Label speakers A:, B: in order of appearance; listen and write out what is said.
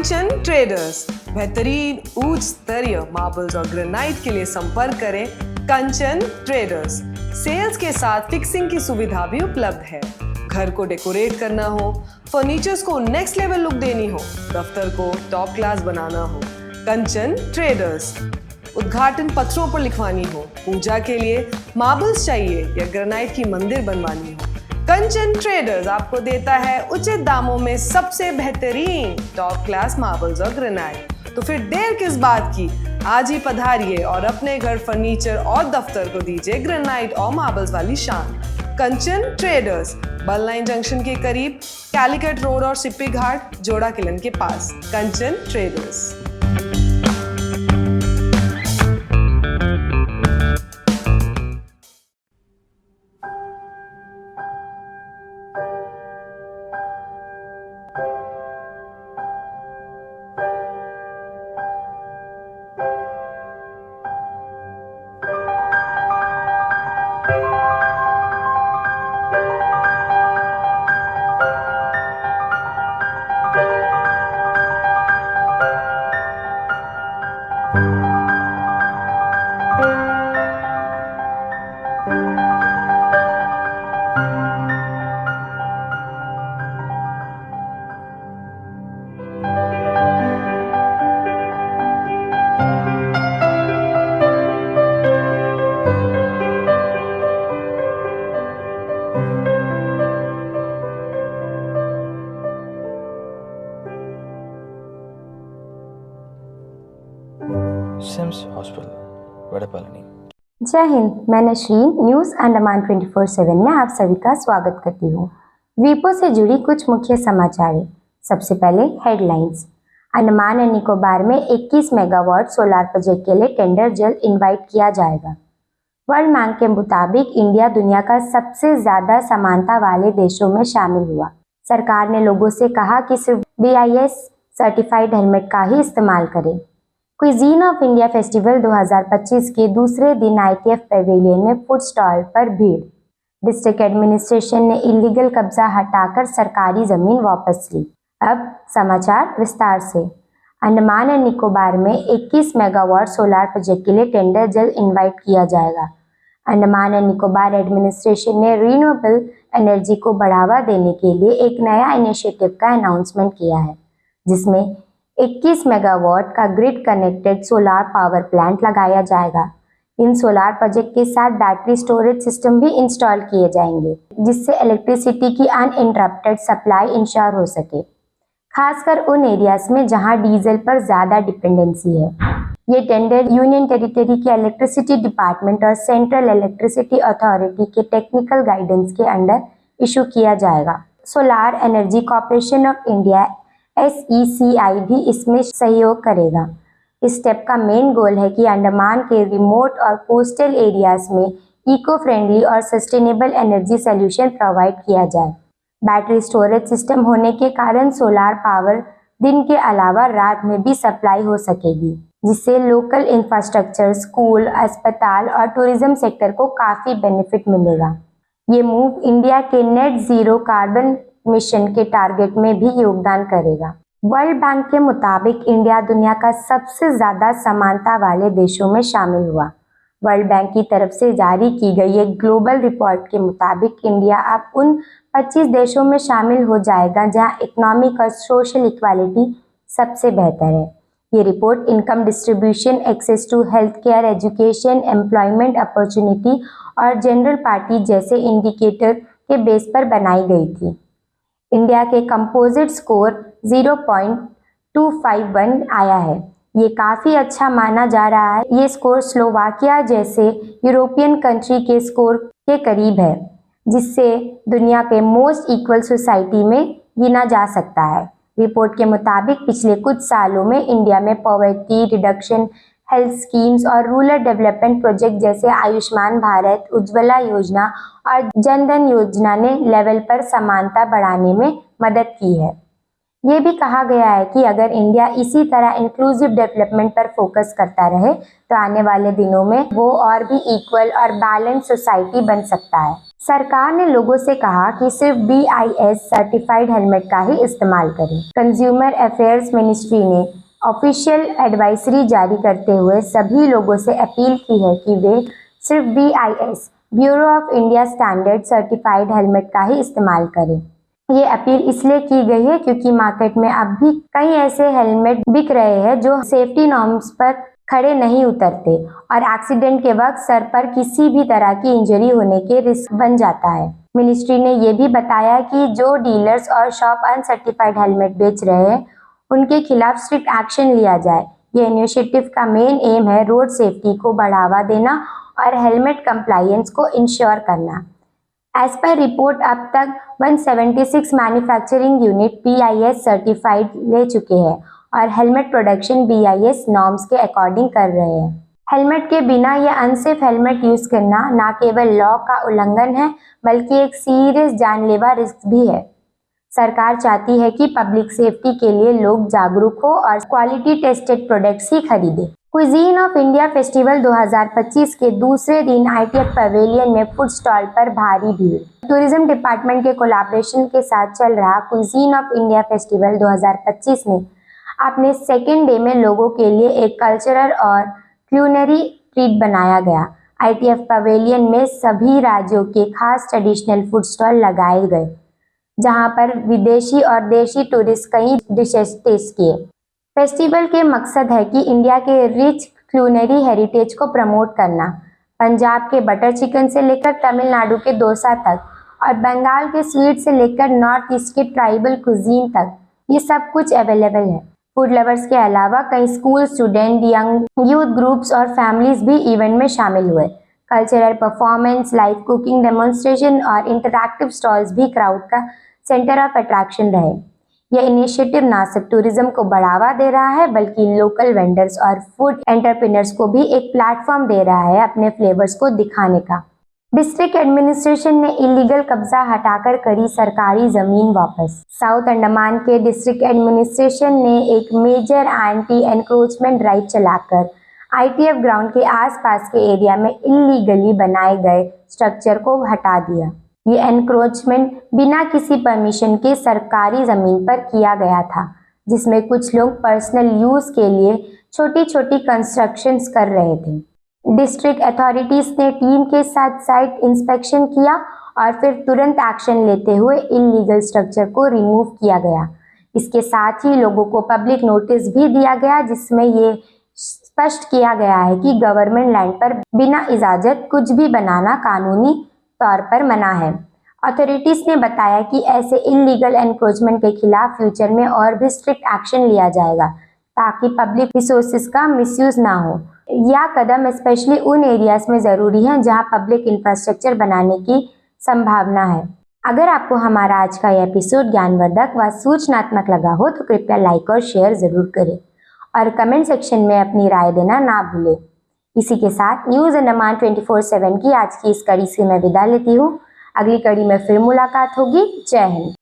A: कंचन traders, बेहतरीन उच्च स्तरीय मार्बल्स और ग्रेनाइट के लिए संपर्क करें कंचन ट्रेडर्स। सेल्स के साथ फिक्सिंग की सुविधा भी उपलब्ध है। घर को डेकोरेट करना हो, फर्नीचर्स को नेक्स्ट लेवल लुक देनी हो, दफ्तर को टॉप क्लास बनाना हो, कंचन ट्रेडर्स। उद्घाटन पत्रों पर लिखवानी हो, पूजा के लिए मार्बल्स चाहिए या ग्रेनाइट की मंदिर बनवानी हो, कंचन ट्रेडर्स आपको देता है उचित दामों में सबसे बेहतरीन टॉप क्लास मार्बल्स और ग्रेनाइट। तो फिर देर किस बात की, आज ही पधारिए और अपने घर फर्नीचर और दफ्तर को दीजिए ग्रेनाइट और मार्बल्स वाली शान। कंचन ट्रेडर्स, बल लाइन जंक्शन के करीब, कैलिकट रोड और सिप्पी घाट, जोड़ा किलन के पास। Kanchan traders.
B: SIMS hospital, Vadapalani.
C: जय हिंद, मैं नशरीन न्यूज़ अंडमान 24/7 में आप सभी का स्वागत करती हूँ। वीपो से जुड़ी कुछ मुख्य समाचार। सबसे पहले हेडलाइंस। अंडमान एंड निकोबार में 21 मेगावाट सोलार प्रोजेक्ट के लिए टेंडर जल्द इनवाइट किया जाएगा। वर्ल्ड बैंक के मुताबिक इंडिया दुनिया का सबसे ज्यादा समानता वाले देशों में शामिल हुआ। सरकार ने लोगों से कहा कि सिर्फ BIS सर्टिफाइड हेलमेट का ही इस्तेमाल करें। क्विजीन ऑफ इंडिया फेस्टिवल 2025 के दूसरे दिन ITF पेविलियन में फूड स्टॉल पर भीड़। डिस्ट्रिक्ट एडमिनिस्ट्रेशन ने इलीगल कब्जा हटाकर सरकारी जमीन वापस ली। अब समाचार विस्तार से। अंडमान एंड निकोबार में 21 मेगावाट सोलार प्रोजेक्ट के लिए टेंडर जल्द इनवाइट किया जाएगा। अंडमान एंड निकोबार एडमिनिस्ट्रेशन ने रिन्यूएबल एनर्जी को बढ़ावा देने के लिए एक नया इनिशिएटिव का अनाउंसमेंट किया है, जिसमें 21 मेगावाट का grid connected solar power plant लगाया जाएगा। इन सोलार प्रोजेक्ट के साथ बैटरी स्टोरेज सिस्टम भी इंस्टॉल किए जाएंगे, जिससे इलेक्ट्रिसिटी की अनइंटरप्टेड सप्लाई इंश्योर हो सके, खासकर उन एरियाज में जहां डीजल पर ज्यादा डिपेंडेंसी है। ये टेंडर यूनियन टेरिटरी के इलेक्ट्रिसिटी डिपार्टमेंट और सेंट्रल इलेक्ट्रिसिटी अथॉरिटी के टेक्निकल गाइडेंस के अंडर इशू किया जाएगा। Solar energy corporation of India SECI भी इसमें सहयोग करेगा। इस स्टेप का मेन गोल है कि अंडमान के रिमोट और कोस्टल एरियाज में इको फ्रेंडली और सस्टेनेबल एनर्जी सोल्यूशन प्रोवाइड किया जाए। बैटरी स्टोरेज सिस्टम होने के कारण सोलार पावर दिन के अलावा रात में भी सप्लाई हो सकेगी, जिससे लोकल इंफ्रास्ट्रक्चर, स्कूल, अस्पताल और टूरिज्म सेक्टर को काफी बेनिफिट मिलेगा। ये मूव इंडिया के नेट जीरो कार्बन मिशन के टारगेट में भी योगदान करेगा। वर्ल्ड बैंक के मुताबिक इंडिया दुनिया का सबसे ज्यादा समानता वाले देशों में शामिल हुआ। वर्ल्ड बैंक की तरफ से जारी की गई एक ग्लोबल रिपोर्ट के मुताबिक इंडिया अब उन 25 देशों में शामिल हो जाएगा जहां इकोनॉमिक और सोशल इक्वालिटी सबसे बेहतर है। ये report income distribution, access to health care, education, employment opportunity और जनरल पार्टी जैसे इंडिकेटर के बेस पर बनाई गई थी। इंडिया के कंपोजिट स्कोर 0.251 आया है। ये काफ़ी अच्छा माना जा रहा है। ये स्कोर स्लोवाकिया जैसे यूरोपियन कंट्री के स्कोर के करीब है, जिससे दुनिया के मोस्ट इक्वल सोसाइटी में गिना जा सकता है। रिपोर्ट के मुताबिक पिछले कुछ सालों में इंडिया में पॉवर्टी रिडक्शन, हेल्थ स्कीम्स और रूरल डेवलपमेंट प्रोजेक्ट जैसे आयुष्मान भारत, उज्ज्वला योजना और जन धन योजना ने लेवल पर समानता बढ़ाने में मदद की है। ये भी कहा गया है कि अगर इंडिया इसी तरह इंक्लूसिव डेवलपमेंट पर फोकस करता रहे तो आने वाले दिनों में वो और भी इक्वल और बैलेंस सोसाइटी बन सकता है। सरकार ने लोगों से कहा कि सिर्फ BIS सर्टिफाइड हेलमेट का ही इस्तेमाल करें। कंज्यूमर अफेयर्स मिनिस्ट्री ने ऑफिशियल एडवाइजरी जारी करते हुए सभी लोगों से अपील की है कि वे सिर्फ BIS bureau of India standard certified helmet का ही इस्तेमाल करें। ये अपील इसलिए की गई है क्योंकि मार्केट में अब भी कई ऐसे हेलमेट बिक रहे हैं जो सेफ्टी नॉर्म्स पर खड़े नहीं उतरते और एक्सीडेंट के वक्त सर पर किसी भी तरह की इंजरी होने के रिस्क बन जाता है। मिनिस्ट्री ने यह भी बताया कि जो डीलर्स और शॉप अनसर्टिफाइड हेलमेट बेच रहे हैं उनके खिलाफ स्ट्रिक्ट एक्शन लिया जाए। ये इनिशिएटिव का मेन एम है रोड सेफ्टी को बढ़ावा देना और हेलमेट कंप्लायंस को इंश्योर करना। एज पर रिपोर्ट अब तक 176 मैन्युफैक्चरिंग यूनिट BIS सर्टिफाइड ले चुके हैं और हेलमेट प्रोडक्शन BIS नॉर्म्स के अकॉर्डिंग कर रहे हैं। हेलमेट के बिना या अनसेफ हेलमेट यूज करना न केवल लॉ का उल्लंघन है बल्कि एक सीरियस जानलेवा रिस्क भी है। सरकार चाहती है कि पब्लिक सेफ्टी के लिए लोग जागरूक हो और क्वालिटी टेस्टेड प्रोडक्ट्स ही खरीदें। क्विजीन ऑफ इंडिया फेस्टिवल 2025 के दूसरे दिन ITF पवेलियन में फूड स्टॉल पर भारी भीड़। टूरिज्म डिपार्टमेंट के कोलैबोरेशन के साथ चल रहा क्विजीन ऑफ इंडिया फेस्टिवल 2025 में अपने सेकेंड डे में लोगों के लिए एक कल्चरल और क्यूलिनरी ट्रीट बनाया गया। ITF पवेलियन में सभी राज्यों के खास ट्रेडिशनल फूड स्टॉल लगाए गए जहां पर विदेशी और देशी टूरिस्ट कई डिशेस टेस्ट किए। फेस्टिवल के मकसद है कि इंडिया के रिच क्यूलिनरी हेरिटेज को प्रमोट करना। पंजाब के बटर चिकन से लेकर तमिलनाडु के डोसा तक और बंगाल के स्वीट से लेकर नॉर्थ ईस्ट के ट्राइबल कुजीन तक ये सब कुछ अवेलेबल है। फूड लवर्स के अलावा कई school student, young youth groups और फैमिलीज भी इवेंट में शामिल हुए। Cultural performance, live cooking demonstration और इंटरैक्टिव स्टॉल्स भी क्राउड का सेंटर ऑफ अट्रैक्शन रहे। यह इनिशिएटिव न सिर्फ टूरिज्म को बढ़ावा दे रहा है बल्कि लोकल वेंडर्स और फूड एंटरप्रेन्योर्स को भी एक प्लेटफॉर्म दे रहा है अपने फ्लेवर्स को दिखाने का। डिस्ट्रिक्ट एडमिनिस्ट्रेशन ने इलीगल कब्जा हटाकर करी सरकारी जमीन वापस। साउथ अंडमान के डिस्ट्रिक्ट एडमिनिस्ट्रेशन ने एक मेजर एंटी एनक्रोचमेंट ड्राइव चलाकर ITF ग्राउंड के आसपास के एरिया में इलीगली बनाए गए स्ट्रक्चर को हटा दिया। ये एनक्रोचमेंट बिना किसी परमिशन के सरकारी जमीन पर किया गया था, जिसमें कुछ लोग पर्सनल यूज के लिए छोटी छोटी कंस्ट्रक्शंस कर रहे थे। डिस्ट्रिक्ट अथॉरिटीज ने टीम के साथ साइट इंस्पेक्शन किया और फिर तुरंत एक्शन लेते हुए इलीगल स्ट्रक्चर को रिमूव किया गया। इसके साथ ही लोगों को पब्लिक नोटिस भी दिया गया जिसमें ये स्पष्ट किया गया है कि गवर्नमेंट लैंड पर बिना इजाजत कुछ भी बनाना कानूनी तौर पर मना है। अथॉरिटीज ने बताया कि ऐसे इलीगल एनक्रोचमेंट के खिलाफ फ्यूचर में और भी स्ट्रिक्ट एक्शन लिया जाएगा ताकि पब्लिक रिसोर्सेज का मिसयूज ना हो। यह कदम स्पेशली उन एरियाज में ज़रूरी है जहां पब्लिक इंफ्रास्ट्रक्चर बनाने की संभावना है। अगर आपको हमारा आज का यह एपिसोड ज्ञानवर्धक व सूचनात्मक लगा हो तो कृपया लाइक और शेयर ज़रूर करें और कमेंट सेक्शन में अपनी राय देना ना भूलें। इसी के साथ न्यूज़ अंडमान 24/7 की आज की इस कड़ी से मैं विदा लेती हूँ। अगली कड़ी में फिर मुलाकात होगी। जय हिंद।